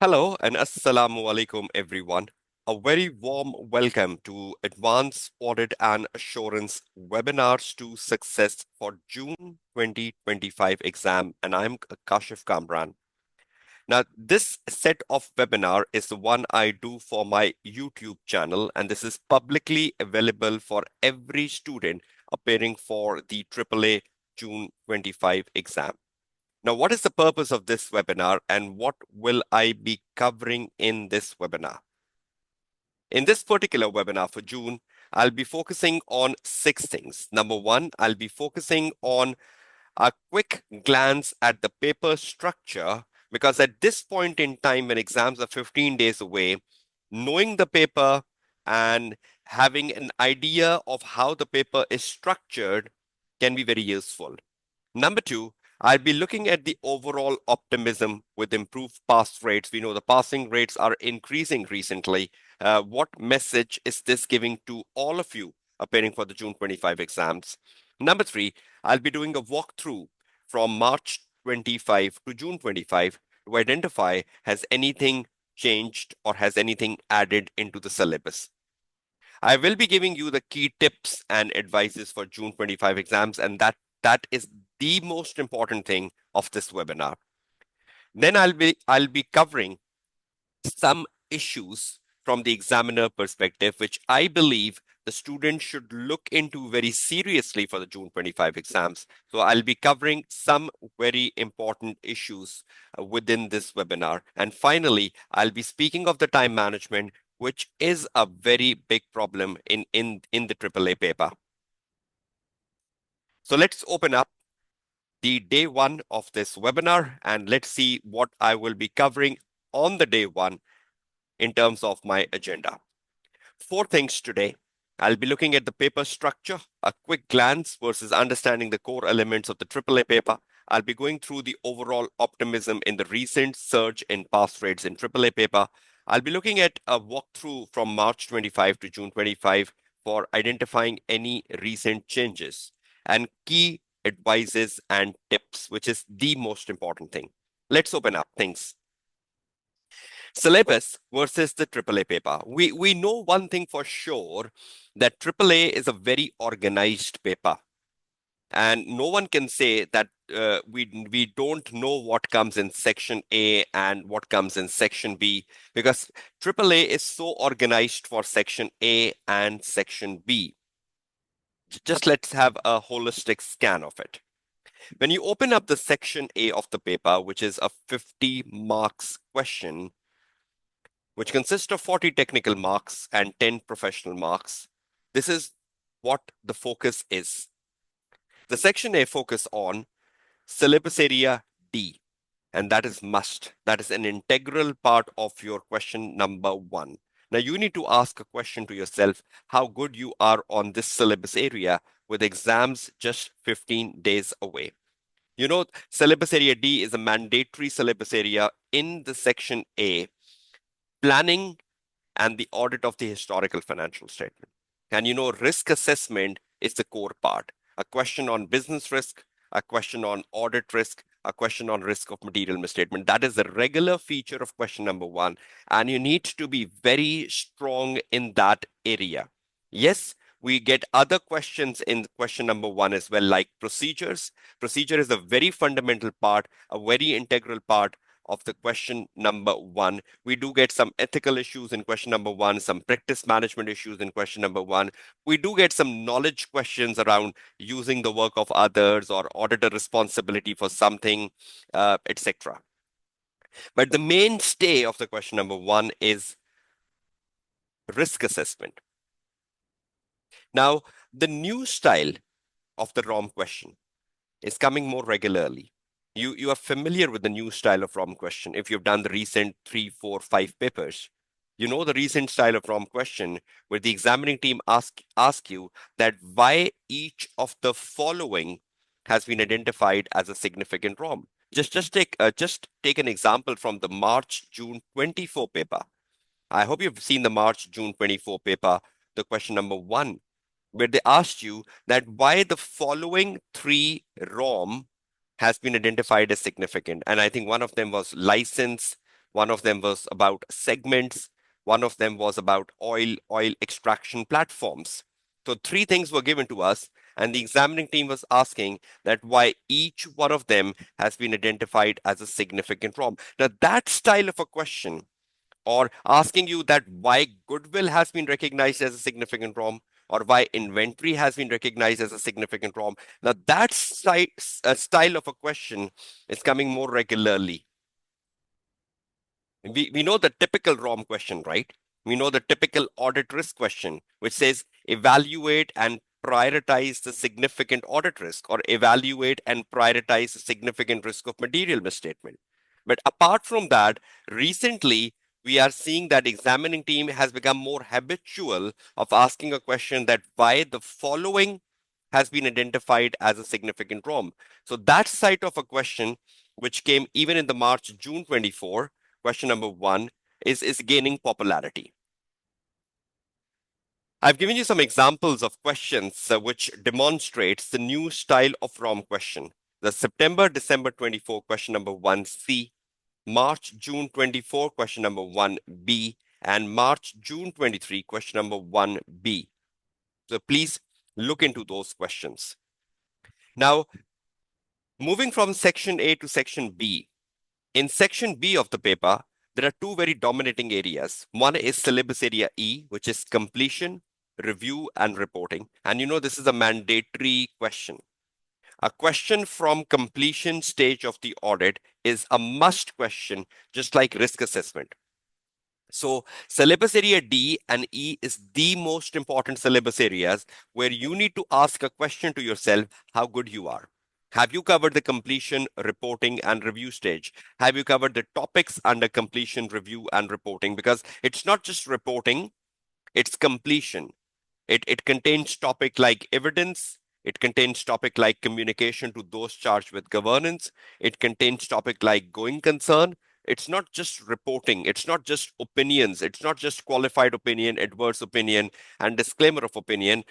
Hello and Assalamu alaikum, everyone. A very warm welcome to Advanced Audit and Assurance Webinars to Success for June 2025 exam. And I'm Kashif Kamran. Now, this set of webinar is the one I do for my YouTube channel, and this is publicly available for every student appearing for the AAA June 25 exam. Now, what is the purpose of this webinar and what will I be covering in this webinar? In this particular webinar for June, I'll be focusing on 6 things. Number one, I'll be focusing on a quick glance at the paper structure, because at this point in time, when exams are 15 days away, knowing the paper and having an idea of how the paper is structured can be very useful. Number two, I'll be looking at the overall optimism with improved pass rates. We know the passing rates are increasing recently. What message is this giving to all of you appearing for the June 25 exams? Number three, I'll be doing a walkthrough from March 25 to June 25 to identify has anything changed or has anything added into the syllabus. I will be giving you the key tips and advices for June 25 exams, and that is the most important thing of this webinar. Then I'll be covering some issues from the examiner perspective, which I believe the student should look into very seriously for the June 25 exams. So I'll be covering some very important issues within this webinar. And finally, I'll be speaking of the time management, which is a very big problem in the AAA paper. So let's open up the day one of this webinar and let's see what I will be covering on the day one in terms of my agenda. 4 things today. I'll be looking at the paper structure, a quick glance versus understanding the core elements of the AAA paper. I'll be going through the overall optimism in the recent surge in pass rates in AAA paper. I'll be looking at a walkthrough from March 25 to June 25 for identifying any recent changes and key advices and tips, which is the most important thing. Let's open up things. Syllabus versus the AAA paper. We know one thing for sure, that AAA is a very organized paper. And no one can say that we don't know what comes in section A and what comes in section B, because AAA is so organized for section A and section B. Just let's have a holistic scan of it. When you open up the section A of the paper, which is a 50 marks question, which consists of 40 technical marks and 10 professional marks, this is what the focus is. The section A focus on syllabus area D, and that is must. That is an integral part of your question number one. Now you need to ask a question to yourself, how good you are on this syllabus area with exams just 15 days away. You know, syllabus area D is a mandatory syllabus area in the section A, planning and the audit of the historical financial statement. And you know, risk assessment is the core part. A question on business risk, a question on audit risk, a question on risk of material misstatement. That is a regular feature of question number one. And you need to be very strong in that area. Yes, we get other questions in question number one as well, like procedures. Procedure is a very fundamental part, a very integral part of the question number one. We do get some ethical issues in question number one, some practice management issues in question number one. We do get some knowledge questions around using the work of others or auditor responsibility for something, etc. But the mainstay of the question number one is risk assessment. Now, the new style of the ROM question is coming more regularly. You are familiar with the new style of ROM question if you've done the recent 3, 4, 5 papers. You know the recent style of ROM question where the examining team ask you that why each of the following has been identified as a significant ROM. Just take an example from the March June 24 paper. I hope you've seen the March June 24 paper, the question number one, where they asked you that why the following 3 ROM has been identified as significant. And I think one of them was license, one of them was about segments, one of them was about oil extraction platforms. So three things were given to us, and the examining team was asking that why each one of them has been identified as a significant ROM. Now, that style of a question, or asking you that why goodwill has been recognized as a significant ROM, or why inventory has been recognized as a significant ROM. Now, that style of a question is coming more regularly. We know the typical ROM question, right? We know the typical audit risk question, which says evaluate and prioritize the significant audit risk, or evaluate and prioritize the significant risk of material misstatement. But apart from that, recently we are seeing that examining team has become more habitual of asking a question that why the following has been identified as a significant ROM. So that side of a question, which came even in the March June 24, question number one, is gaining popularity. I've given you some examples of questions which demonstrates the new style of ROM question. The September December 24 question number 1C, March June 24 question number 1B, and March June 23 question number 1B. So please look into those questions. Now, moving from section A to section B. In section B of the paper, there are two very dominating areas. One is syllabus area E, which is completion, review, and reporting. And you know, this is a mandatory question. A question from completion stage of the audit is a must question, just like risk assessment. So syllabus area D and E is the most important syllabus areas where you need to ask a question to yourself, how good you are. Have you covered the completion, reporting, and review stage? Have you covered the topics under completion, review, and reporting? Because it's not just reporting, it's completion. It contains topic like evidence. It contains topic like communication to those charged with governance. It contains topic like going concern. It's not just reporting. It's not just opinions. It's not just qualified opinion, adverse opinion, and disclaimer of opinion.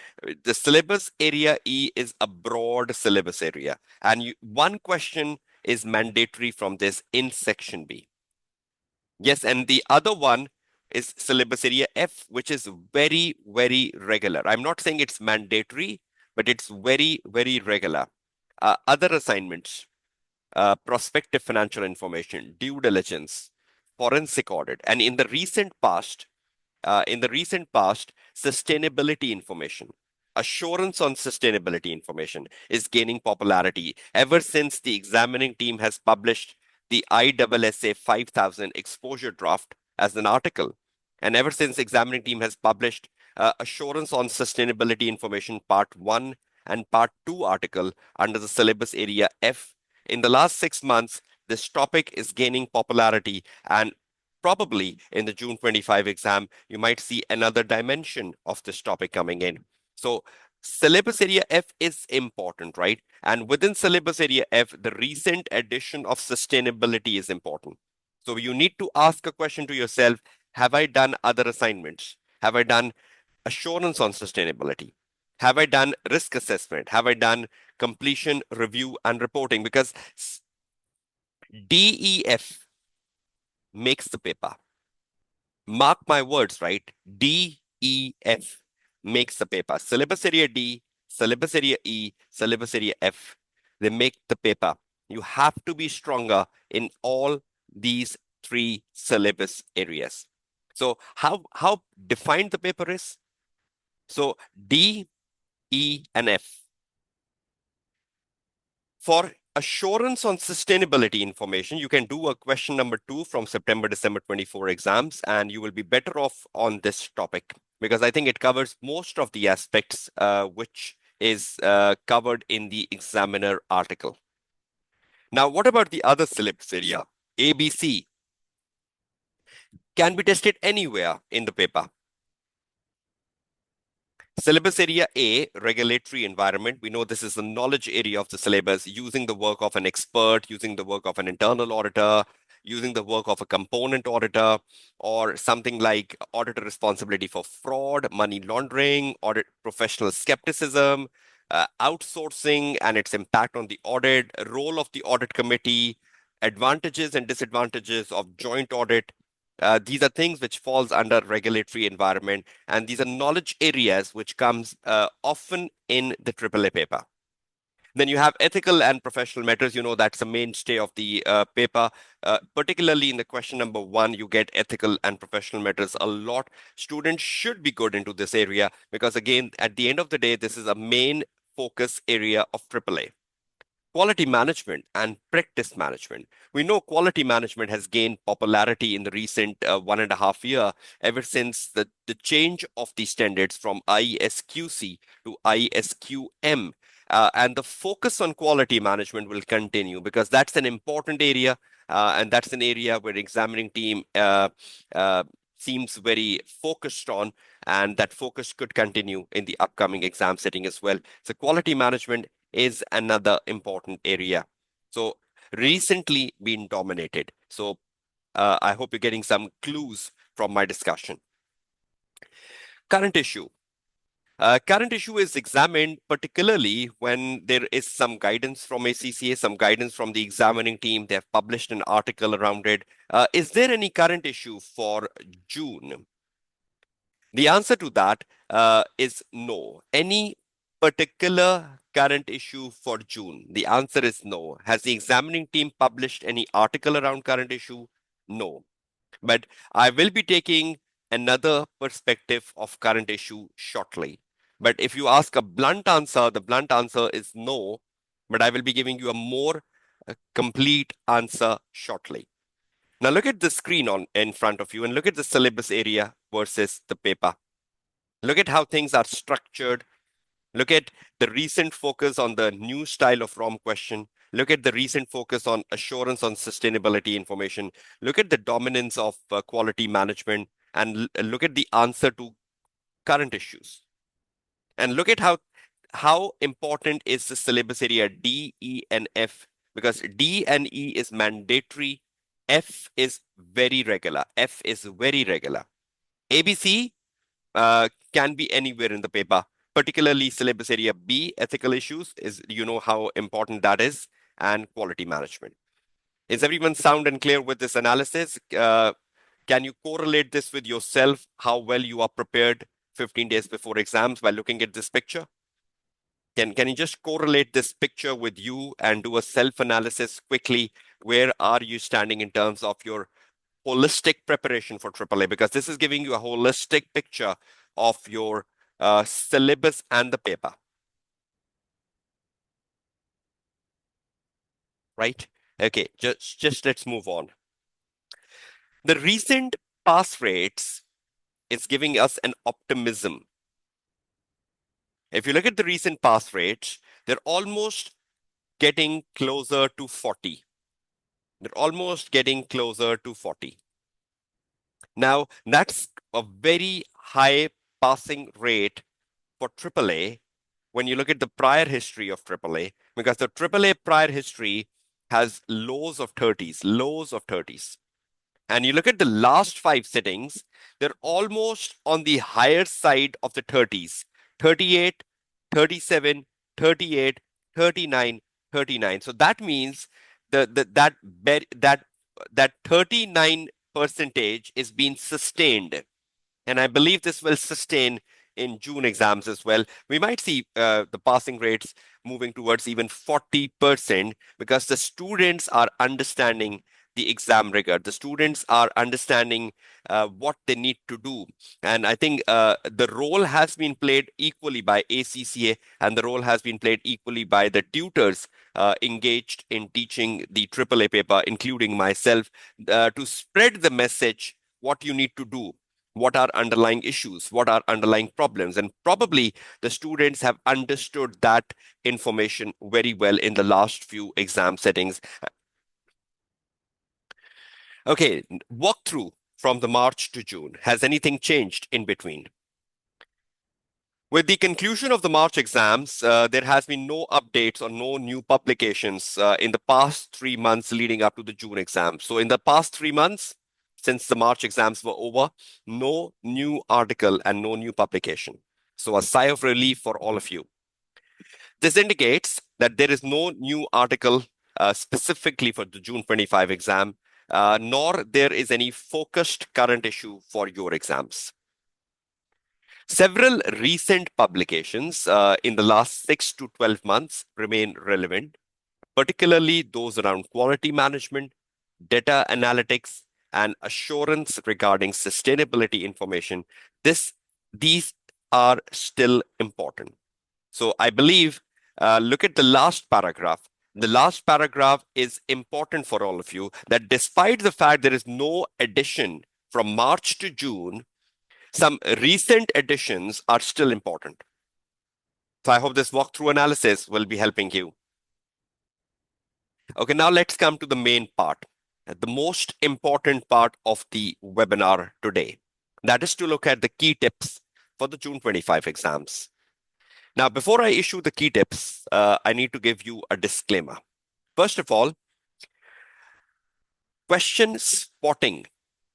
The syllabus area E is a broad syllabus area. And one question is mandatory from this in section B. Yes, and the other one is syllabus area F, which is very, very regular. I'm not saying it's mandatory, but it's very, very regular. Other assignments, prospective financial information, due diligence, forensic audit, and in the recent past, sustainability information, assurance on sustainability information is gaining popularity ever since the examining team has published the ISSA 5000 exposure draft as an article. And ever since examining team has published assurance on sustainability information part 1 and part 2 article under the syllabus area F, in the last 6 months, this topic is gaining popularity, and probably in the June 25 exam, you might see another dimension of this topic coming in. So syllabus area F is important, right? And within syllabus area F, the recent addition of sustainability is important. So you need to ask a question to yourself, have I done other assignments? Have I done assurance on sustainability? Have I done risk assessment? Have I done completion, review, and reporting? Because DEF makes the paper. Mark my words, right? DEF makes the paper. Syllabus area D, syllabus area E, syllabus area F. They make the paper. You have to be stronger in all these three syllabus areas. So how defined the paper is? So D, E, and F. For assurance on sustainability information, you can do a question number 2 from September, December 24 exams, and you will be better off on this topic because I think it covers most of the aspects which is covered in the examiner article. Now, what about the other syllabus area? ABC can be tested anywhere in the paper. Syllabus area A, regulatory environment. We know this is the knowledge area of the syllabus, using the work of an expert, using the work of an internal auditor, using the work of a component auditor, or something like auditor responsibility for fraud, money laundering, audit professional skepticism, outsourcing and its impact on the audit, role of the audit committee, advantages and disadvantages of joint audit. These are things which falls under regulatory environment, and these are knowledge areas which comes often in the AAA paper. Then you have ethical and professional matters. That's the mainstay of the paper. Particularly in the question number one, you get ethical and professional matters a lot. Students should be good into this area because, again, at the end of the day, this is a main focus area of AAA. Quality management and practice management. We know quality management has gained popularity in the recent 1.5 year, ever since the change of the standards from ISQC to ISQM. And the focus on quality management will continue because that's an important area, and that's an area where examining team uh, seems very focused on, and that focus could continue in the upcoming exam setting as well. So quality management is another important area. So recently been dominated. So I hope you're getting some clues from my discussion. Current issue. Current issue is examined particularly when there is some guidance from ACCA, some guidance from the examining team. They have published an article around it. Is there any current issue for June? The answer to that is no. Any particular current issue for June? The answer is no. Has the examining team published any article around current issue? No. But I will be taking another perspective of current issue shortly. But if you ask a blunt answer, the blunt answer is no. But I will be giving you a more complete answer shortly. Now look at the screen on in front of you and look at the syllabus area versus the paper. Look at how things are structured. Look at the recent focus on the new style of ROM question. Look at the recent focus on assurance on sustainability information. Look at the dominance of quality management, and look at the answer to current issues. And look at how important is the syllabus area D, E, and F, because D and E is mandatory. F is very regular. F is very regular. ABC can be anywhere in the paper, particularly syllabus area B, ethical issues, is how important that is, and quality management. Is everyone sound and clear with this analysis? Can you correlate this with yourself, how well you are prepared 15 days before exams by looking at this picture? Can you just correlate this picture with you and do a self-analysis quickly? Where are you standing in terms of your holistic preparation for AAA? Because this is giving you a holistic picture of your syllabus and the paper, right? Okay, just let's move on. The recent pass rates is giving us an optimism. If you look at the recent pass rates, they're almost getting closer to 40. They're almost getting closer to 40. Now, that's a very high passing rate for AAA when you look at the prior history of AAA, because the AAA prior history has lows of 30s, lows of 30s. And you look at the last 5 sittings, they're almost on the higher side of the 30s, 38, 37, 38, 39, 39. So that means that 39 percentage is being sustained. And I believe this will sustain in June exams as well. We might see the passing rates moving towards even 40% because the students are understanding the exam rigor. The students are understanding what they need to do. And I think the role has been played equally by ACCA, and the role has been played equally by the tutors engaged in teaching the AAA paper, including myself, to spread the message what you need to do, what are underlying issues, what are underlying problems. And probably the students have understood that information very well in the last few exam settings. Okay, walkthrough from the March to June. Has anything changed in between? With the conclusion of the March exams, there has been no updates or no new publications in the past 3 months leading up to the June exams. So in the past 3 months, since the March exams were over, no new article and no new publication. So a sigh of relief for all of you. This indicates that there is no new article specifically for the June 25 exam, nor there is any focused current issue for your exams. Several recent publications in the last 6 to 12 months remain relevant, particularly those around quality management, data analytics, and assurance regarding sustainability information. This, these are still important. So I believe, look at the last paragraph. The last paragraph is important for all of you that despite the fact there is no addition from March to June, some recent additions are still important. So I hope this walkthrough analysis will be helping you. Okay, now let's come to the main part, the most important part of the webinar today. That is to look at the key tips for the June 25 exams. Now, before I issue the key tips, I need to give you a disclaimer. First of all, question spotting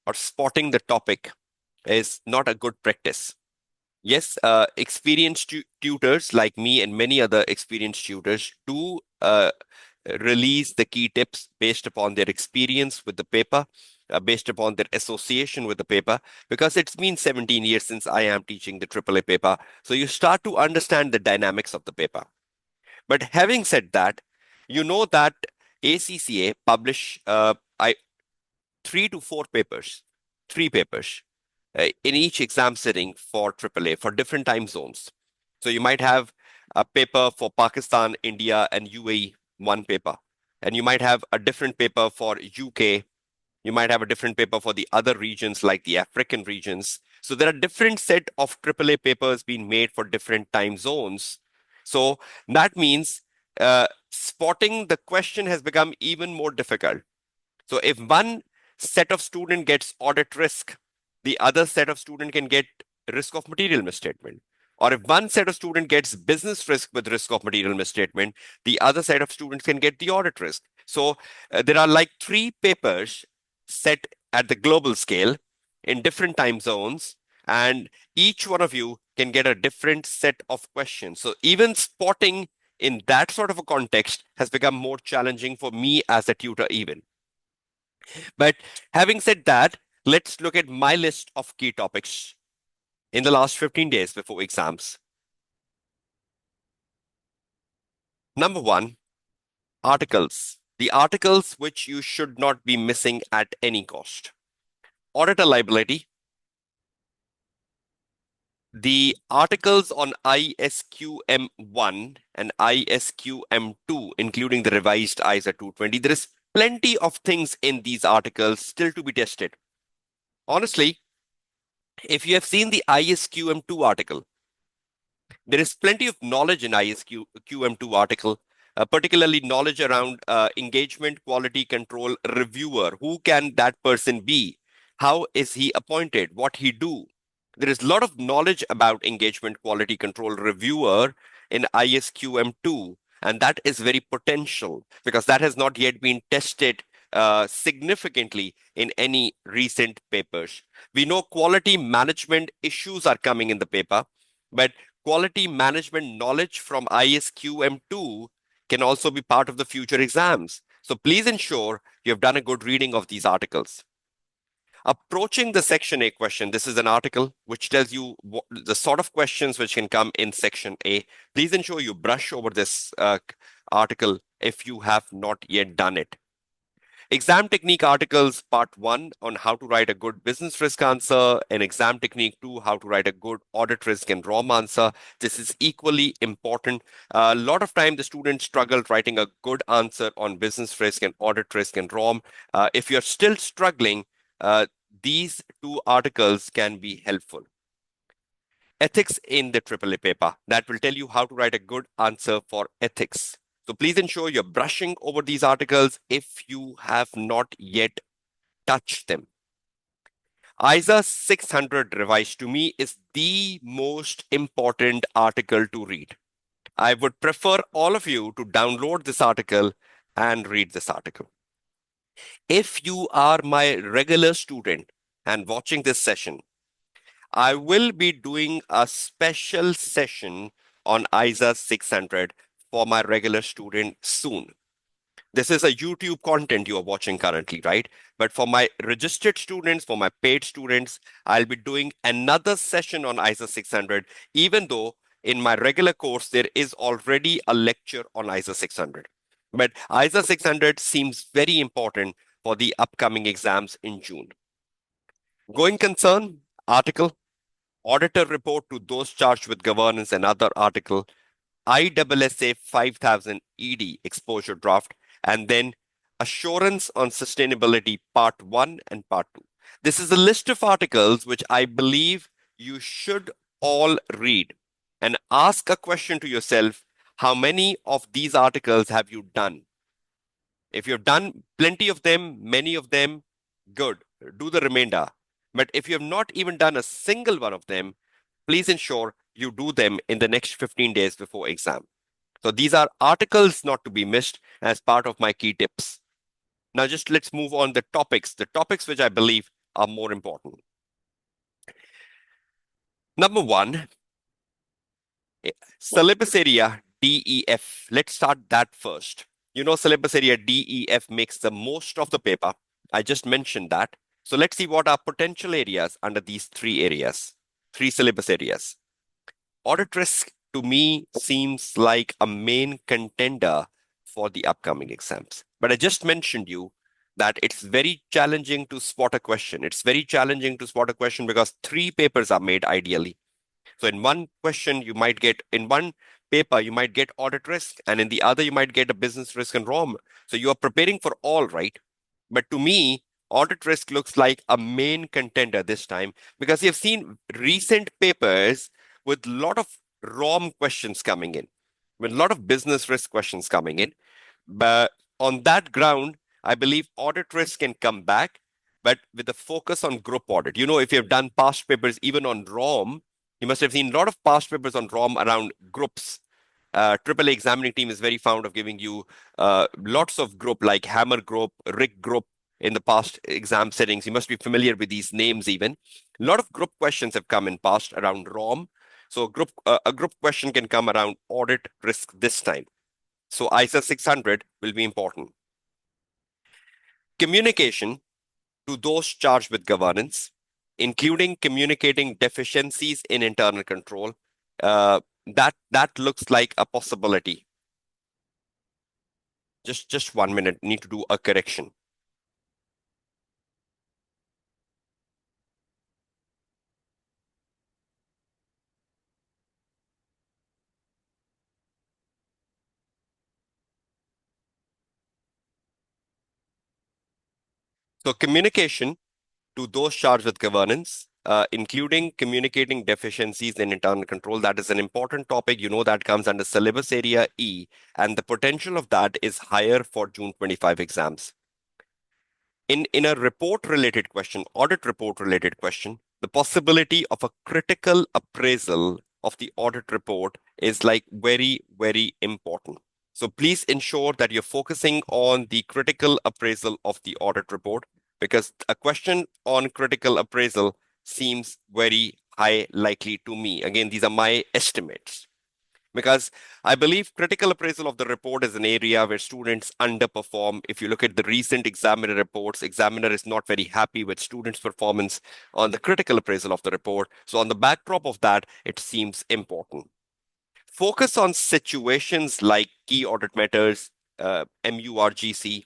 or spotting the topic is not a good practice. Yes, experienced tutors like me and many other experienced tutors do release the key tips based upon their experience with the paper, based upon their association with the paper, because it's been 17 years since I am teaching the AAA paper. So you start to understand the dynamics of the paper. But having said that, you know that ACCA publish 3 to 4 papers, 3 papers in each exam sitting for AAA for different time zones. So you might have a paper for Pakistan, India, and UAE, one paper. And you might have a different paper for UK. You might have a different paper for the other regions like the African regions. So there are different set of AAA papers being made for different time zones. So that means spotting the question has become even more difficult. So if one set of student gets audit risk, the other set of student can get risk of material misstatement. Or if one set of student gets business risk with risk of material misstatement, the other set of students can get the audit risk. So there are like 3 papers set at the global scale in different time zones, and each one of you can get a different set of questions. So even spotting in that sort of a context has become more challenging for me as a tutor even. But having said that, let's look at my list of key topics in the last 15 days before exams. Number one, articles. The articles which you should not be missing at any cost. Auditor liability. The articles on ISQM1 and ISQM2, including the revised ISA 220, there is plenty of things in these articles still to be tested. Honestly, if you have seen the ISQM2 article, there is plenty of knowledge in ISQM2 article, particularly knowledge around engagement quality control reviewer. Who can that person be? How is he appointed? What he do? There is a lot of knowledge about engagement quality control reviewer in ISQM2, and that is very potential because that has not yet been tested significantly in any recent papers. We know quality management issues are coming in the paper, but quality management knowledge from ISQM2 can also be part of the future exams. So please ensure you have done a good reading of these articles. Approaching the Section A question, this is an article which tells you the sort of questions which can come in Section A. Please ensure you brush over this article if you have not yet done it. Exam technique articles, part 1 on how to write a good business risk answer, and exam technique 2, how to write a good audit risk and ROM answer. This is equally important. A lot of time the students struggle writing a good answer on business risk and audit risk and ROM. If you're still struggling, these 2 articles can be helpful. Ethics in the AAA paper, that will tell you how to write a good answer for ethics. So please ensure you're brushing over these articles if you have not yet touched them. ISA 600 revised to me is the most important article to read. I would prefer all of you to download this article and read this article. If you are my regular student and watching this session, I will be doing a special session on ISA 600 for my regular student soon. This is a YouTube content you are watching currently, right? But for my registered students, for my paid students, I'll be doing another session on ISO 600, even though in my regular course, there is already a lecture on ISO 600. But ISO 600 seems very important for the upcoming exams in June. Going concern article, auditor report to those charged with governance and other article, ISSA 5000 ED exposure draft, and then Assurance on Sustainability Part 1 and Part 2. This is a list of articles which I believe you should all read and ask a question to yourself, how many of these articles have you done? If you've done plenty of them, many of them, good, do the remainder. But if you have not even done a single one of them, please ensure you do them in the next 15 days before exam. So these are articles not to be missed as part of my key tips. Now just let's move on the topics which I believe are more important. Number one, syllabus area DEF. Let's start that first. You know, syllabus area DEF makes the most of the paper. I just mentioned that. So let's see what are potential areas under these three areas, three syllabus areas. Audit risk to me seems like a main contender for the upcoming exams. But I just mentioned you that it's very challenging to spot a question. It's very challenging to spot a question because three papers are made ideally. So in one question, you might get, in one paper, you might get audit risk, and in the other, you might get a business risk and ROM. So you are preparing for all, right? But to me, audit risk looks like a main contender this time because you've seen recent papers with a lot of ROM questions coming in, with a lot of business risk questions coming in. But on that ground, I believe audit risk can come back, but with a focus on group audit. You know, if you've done past papers even on ROM, you must have seen a lot of past papers on ROM around groups. AAA examining team is very fond of giving you lots of group like Hammer group, Rick group in the past exam settings. You must be familiar with these names even. A lot of group questions have come in past around ROM. So a group question can come around audit risk this time. So ISA 600 will be important. Communication to those charged with governance, including communicating deficiencies in internal control. That looks like a possibility. Just 1 minute. Need to do a correction. So communication to those charged with governance, including communicating deficiencies in internal control. That is an important topic. You know that comes under syllabus area E, and the potential of that is higher for June 25 exams. In a report related question, audit report related question, the possibility of a critical appraisal of the audit report is like very, very important. So please ensure that you're focusing on the critical appraisal of the audit report because a question on critical appraisal seems very high likely to me. Again, these are my estimates because I believe critical appraisal of the report is an area where students underperform. If you look at the recent examiner reports, examiner is not very happy with students' performance on the critical appraisal of the report. So on the backdrop of that, it seems important. Focus on situations like key audit matters, MURGC,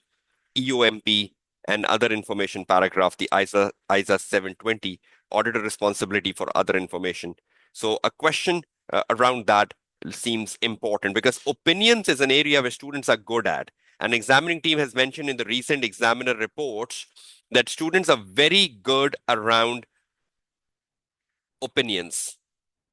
EOMP, and other information paragraph, the ISA 720, auditor responsibility for other information. So a question around that seems important because opinions is an area where students are good at. An examining team has mentioned in the recent examiner reports that students are very good around opinions.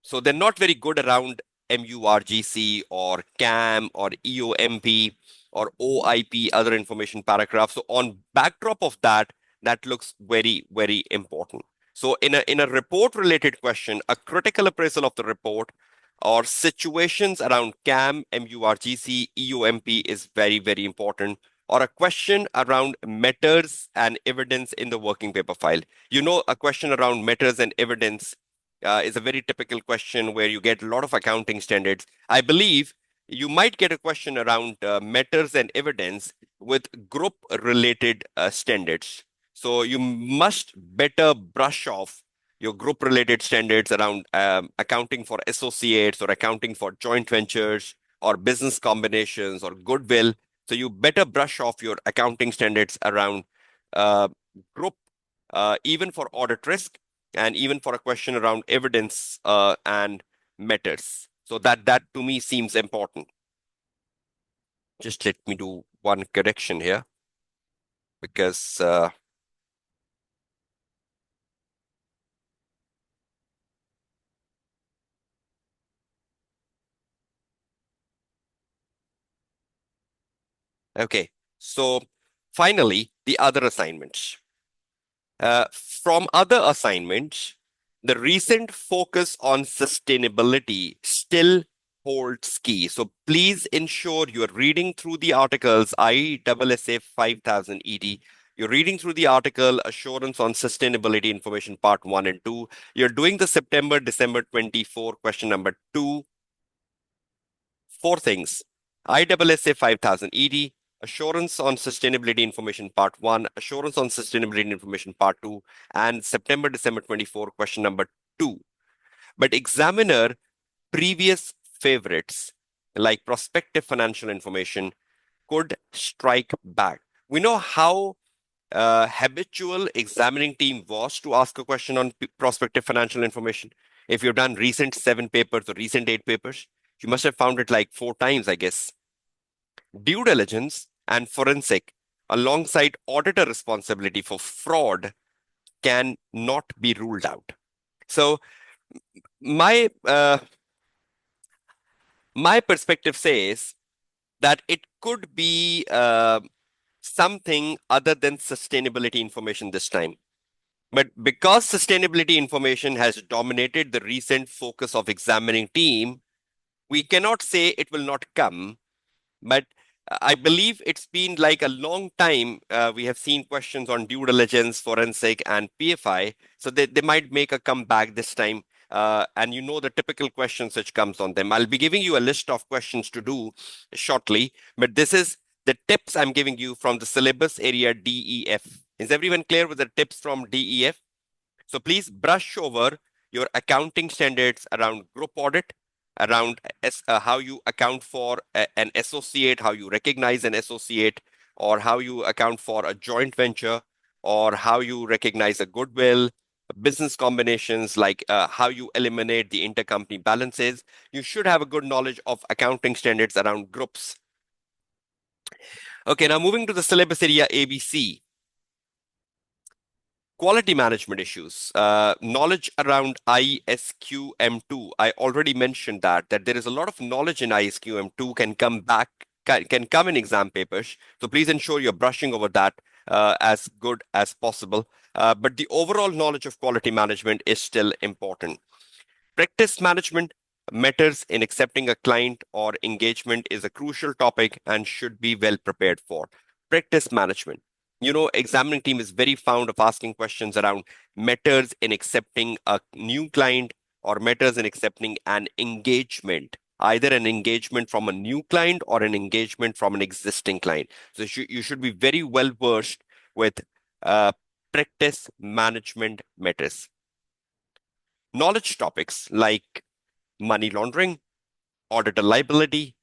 So they're not very good around MURGC or CAM or EOMP or OIP, other information paragraphs. So on backdrop of that, that looks very, very important. So in a report related question, a critical appraisal of the report or situations around CAM, MURGC, EOMP is very, very important. Or a question around matters and evidence in the working paper file. You know, a question around matters and evidence is a very typical question where you get a lot of accounting standards. I believe you might get a question around matters and evidence with group related standards. So you must better brush off your group related standards around accounting for associates or accounting for joint ventures or business combinations or goodwill. So you better brush off your accounting standards around uh, group, even for audit risk and even for a question around evidence and matters. So that to me seems important. Just let me do one correction here because okay. So finally, the other assignments. From other assignments, the recent focus on sustainability still holds key. So please ensure you're reading through the articles ISSA 5000 ED. You're reading through the article Assurance on Sustainability Information Part 1 and 2. You're doing the September December 24 question number 2. Four things. ISSA 5000 ED, Assurance on Sustainability Information Part 1, Assurance on Sustainability Information Part 2, and September December 24, question number 2. But examiner previous favorites like prospective financial information could strike back. We know how habitual examining team was to ask a question on prospective financial information. If you've done recent 7 papers or recent 8 papers, you must have found it like 4 times, I guess. Due diligence and forensic, alongside auditor responsibility for fraud, can not be ruled out. So my perspective says that it could be something other than sustainability information this time. But because sustainability information has dominated the recent focus of examining team, we cannot say it will not come. But I believe it's been like a long time. We have seen questions on due diligence, forensic, and PFI. So they might make a comeback this time. And you know the typical questions which comes on them. I'll be giving you a list of questions to do shortly, but this is the tips I'm giving you from the syllabus area DEF. Is everyone clear with the tips from DEF? So please brush over your accounting standards around group audit, around how you account for an associate, how you recognize an associate, or how you account for a joint venture, or how you recognize a goodwill, business combinations like how you eliminate the intercompany balances. You should have a good knowledge of accounting standards around groups. Okay, now moving to the syllabus area ABC. Quality management issues, knowledge around ISQM2. I already mentioned that there is a lot of knowledge in ISQM2 can come back, can come in exam papers. So please ensure you're brushing over that as good as possible. But the overall knowledge of quality management is still important. Practice management matters in accepting a client or engagement is a crucial topic and should be well prepared for. Practice management. You know, examining team is very fond of asking questions around matters in accepting a new client or matters in accepting an engagement, either an engagement from a new client or an engagement from an existing client. So you should be very well versed with uh, practice management matters. Knowledge topics like money laundering, auditor liability,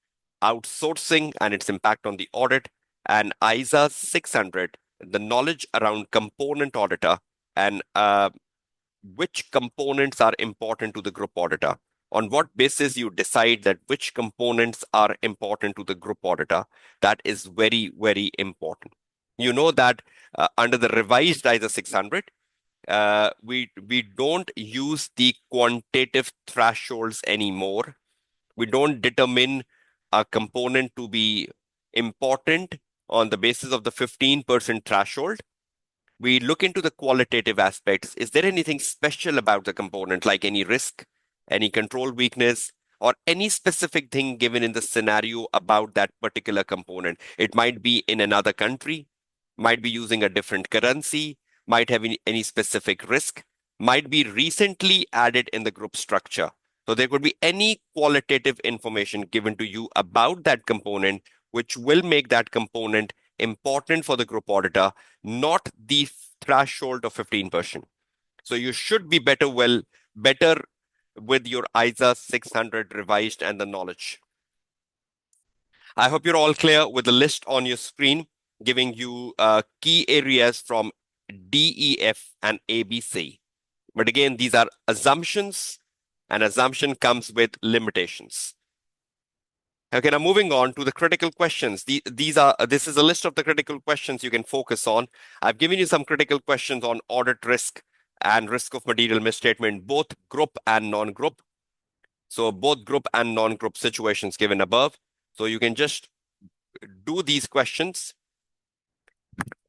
outsourcing and its impact on the audit, and ISA 600, the knowledge around component auditor and which components are important to the group auditor. On what basis you decide that which components are important to the group auditor, that is very, very important. You know that under the revised ISA 600, we don't use the quantitative thresholds anymore. We don't determine a component to be important on the basis of the 15% threshold. We look into the qualitative aspects. Is there anything special about the component, like any risk, any control weakness, or any specific thing given in the scenario about that particular component? It might be in another country, might be using a different currency, might have any specific risk, might be recently added in the group structure. So there could be any qualitative information given to you about that component, which will make that component important for the group auditor, not the threshold of 15%. So you should be better with your ISA 600 revised and the knowledge. I hope you're all clear with the list on your screen, giving you key areas from D, E, F, and A, B, C. But again, these are assumptions, and assumption comes with limitations. Okay, now moving on to the critical questions. This is a list of the critical questions you can focus on. I've given you some critical questions on audit risk and risk of material misstatement, both group and non-group. So both group and non-group situations given above. So you can just do these questions.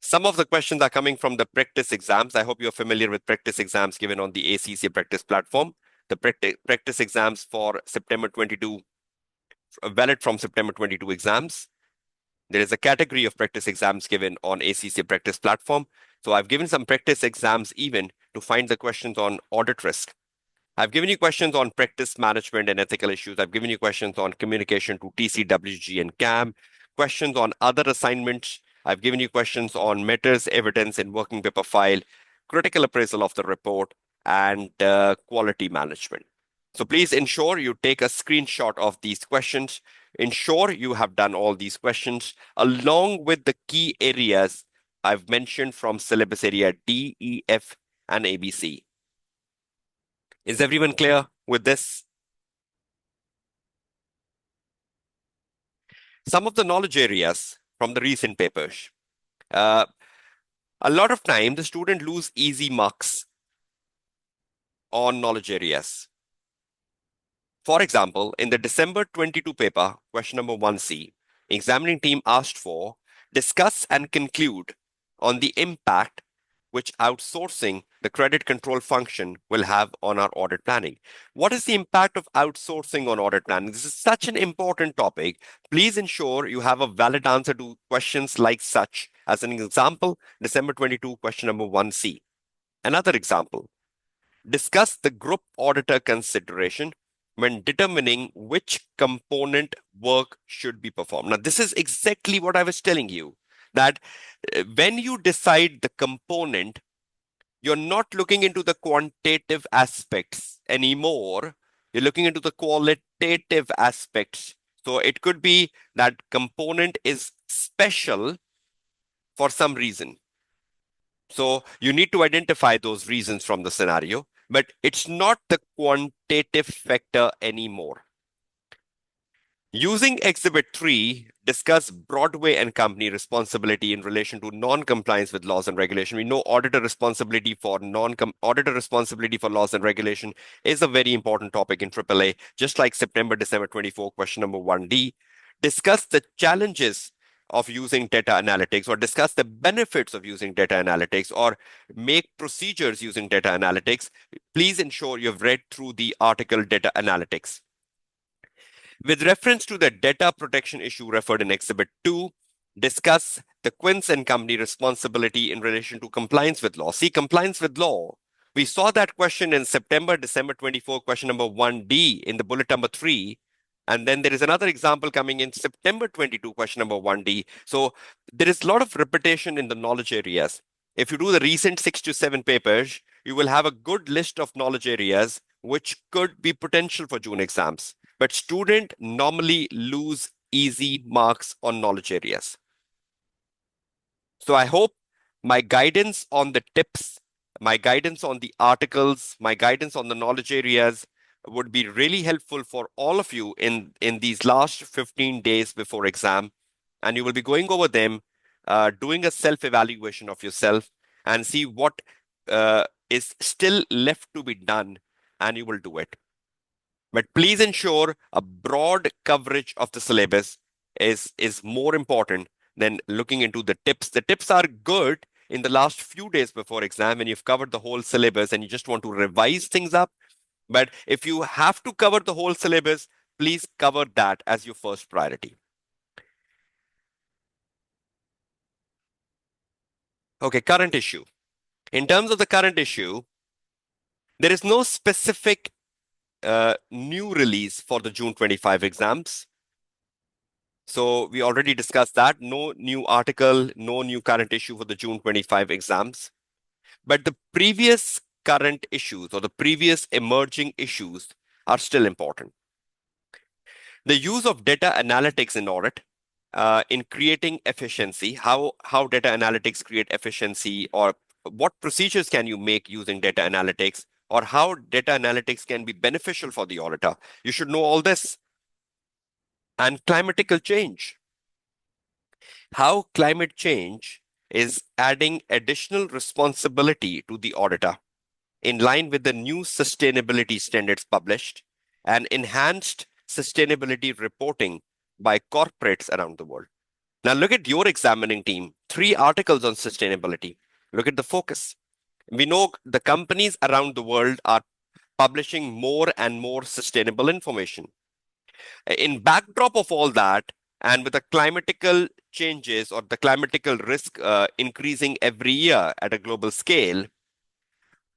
Some of the questions are coming from the practice exams. I hope you're familiar with practice exams given on the ACCA practice platform. The practice exams for September 22, valid from September 22 exams. There is a category of practice exams given on ACCA practice platform. So I've given some practice exams even to find the questions on audit risk. I've given you questions on practice management and ethical issues. I've given you questions on communication to TCWG and CAM, questions on other assignments. I've given you questions on matters, evidence in working paper file, critical appraisal of the report, and quality management. So please ensure you take a screenshot of these questions. Ensure you have done all these questions along with the key areas I've mentioned from syllabus area D, E, F, and ABC. Is everyone clear with this? Some of the knowledge areas from the recent papers. Uh, a lot of time, the student lose easy marks on knowledge areas. For example, in the December 22 paper, question number 1C, examining team asked for discuss and conclude on the impact which outsourcing the credit control function will have on our audit planning. What is the impact of outsourcing on audit planning? This is such an important topic. Please ensure you have a valid answer to questions like such. As an example, December 22, question number 1C. Another example, discuss the group auditor consideration when determining which component work should be performed. Now, this is exactly what I was telling you, that when you decide the component, you're not looking into the quantitative aspects anymore. You're looking into the qualitative aspects. So it could be that component is special for some reason. So you need to identify those reasons from the scenario, but it's not the quantitative factor anymore. Using Exhibit 3, discuss Broadway and Company responsibility in relation to non-compliance with laws and regulation. We know auditor responsibility for laws and regulation is a very important topic in AAA, just like September, December 24, question number 1D. Discuss the challenges of using data analytics, or discuss the benefits of using data analytics, or make procedures using data analytics. Please ensure you've read through the article data analytics. With reference to the data protection issue referred in Exhibit 2, discuss the Quince and Company responsibility in relation to compliance with law. See, compliance with law. We saw that question in September, December 24, question number 1D in the bullet number 3. And then there is another example coming in September 22, question number 1D. So there is a lot of repetition in the knowledge areas. If you do the recent 6 to 7 papers, you will have a good list of knowledge areas which could be potential for June exams. But students normally lose easy marks on knowledge areas. So I hope my guidance on the tips, my guidance on the articles, my guidance on the knowledge areas would be really helpful for all of you in these last 15 days before exam. And you will be going over them, doing a self-evaluation of yourself and see what is still left to be done, and you will do it. But please ensure a broad coverage of the syllabus is more important than looking into the tips. The tips are good in the last few days before exam when you've covered the whole syllabus and you just want to revise things up. But if you have to cover the whole syllabus, please cover that as your first priority. Okay, current issue. In terms of the current issue, there is no specific new release for the June 25 exams. So we already discussed that. No new article, no new current issue for the June 25 exams. But the previous current issues or the previous emerging issues are still important. The use of data analytics in audit, in creating efficiency, how data analytics create efficiency, or what procedures can you make using data analytics, or how data analytics can be beneficial for the auditor. You should know all this. And climatical change, how climate change is adding additional responsibility to the auditor in line with the new sustainability standards published and enhanced sustainability reporting by corporates around the world. Now, look at your examining team, three articles on sustainability. Look at the focus. We know the companies around the world are publishing more and more sustainable information. In backdrop of all that, and with the climatical changes or the climatical risk increasing every year at a global scale,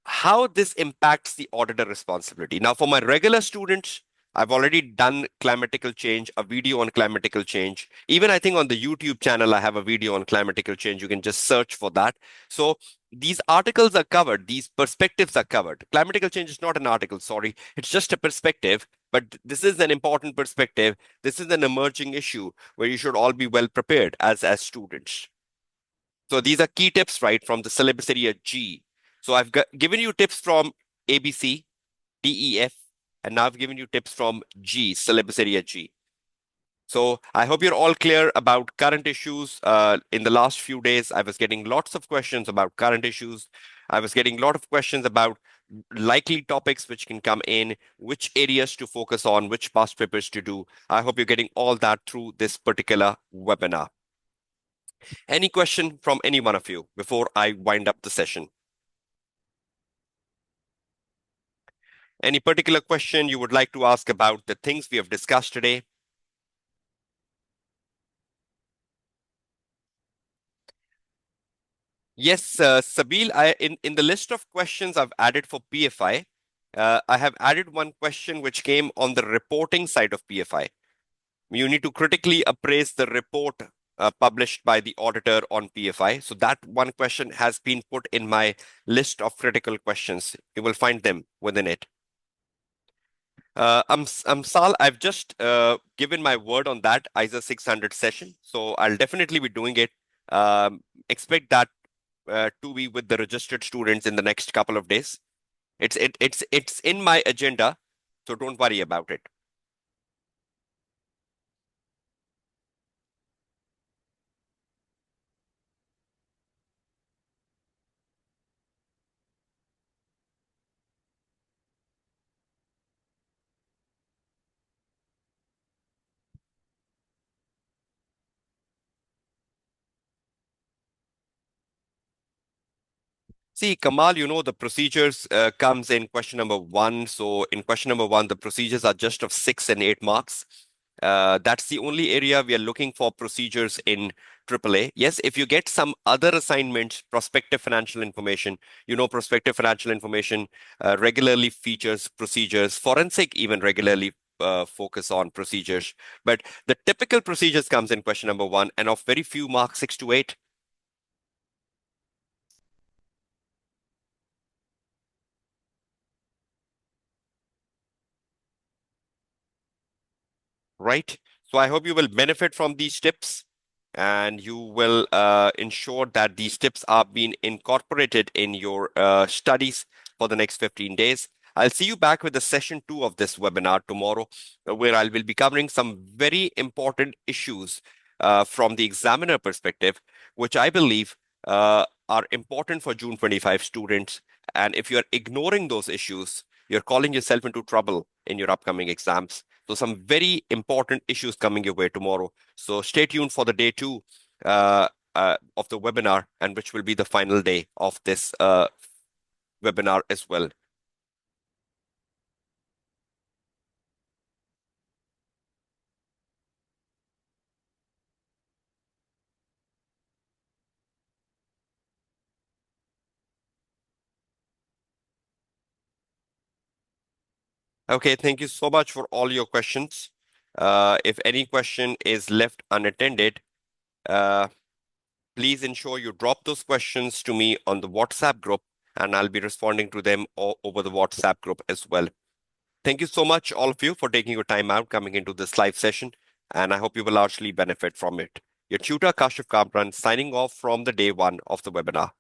how this impacts the auditor responsibility. Now, for my regular students, I've already done climatical change, a video on climatical change. Even I think on the YouTube channel, I have a video on climatical change. You can just search for that. So these articles are covered, these perspectives are covered. Climatical change is not an article, sorry. It's just a perspective, but this is an important perspective. This is an emerging issue where you should all be well prepared as students. So these are key tips, right, from the syllabus area G. So I've given you tips from ABC, DEF, and now I've given you tips from G, syllabus area G. So I hope you're all clear about current issues. In the last few days, I was getting lots of questions about current issues. I was getting a lot of questions about likely topics which can come in, which areas to focus on, which past papers to do. I hope you're getting all that through this particular webinar. Any question from any one of you before I wind up the session? Any particular question you would like to ask about the things we have discussed today? Yes, Sabil, in the list of questions I've added for PFI, I have added one question which came on the reporting side of PFI. You need to critically appraise the report published by the auditor on PFI. So that one question has been put in my list of critical questions. You will find them within it. I'm Sal. I've just given my word on that ISA 600 session, so I'll definitely be doing it. Expect that to be with the registered students in the next couple of days. It's in my agenda, so don't worry about it. See, Kamal, you know the procedures comes in question number one. So in question number one, the procedures are just of 6 and 8 marks. That's the only area we are looking for procedures in AAA. Yes, if you get some other assignments, prospective financial information, you know, prospective financial information regularly features procedures, forensic even regularly focus on procedures. But the typical procedures comes in question number one and of very few marks, 6 to 8. Right? So I hope you will benefit from these tips and you will ensure that these tips are being incorporated in your studies for the next 15 days. I'll see you back with the session two of this webinar tomorrow, where I will be covering some very important issues from the examiner perspective, which I believe are important for June 25 students. And if you're ignoring those issues, you're calling yourself into trouble in your upcoming exams. So some very important issues coming your way tomorrow. So stay tuned for the day two of the webinar, and which will be the final day of this webinar as well. Okay, thank you so much for all your questions. If any question is left unattended, uh, please ensure you drop those questions to me on the WhatsApp group, and I'll be responding to them over the WhatsApp group as well. Thank you so much, all of you, for taking your time out coming into this live session, and I hope you will largely benefit from it. Your tutor, Kashif Kamran, signing off from the day one of the webinar.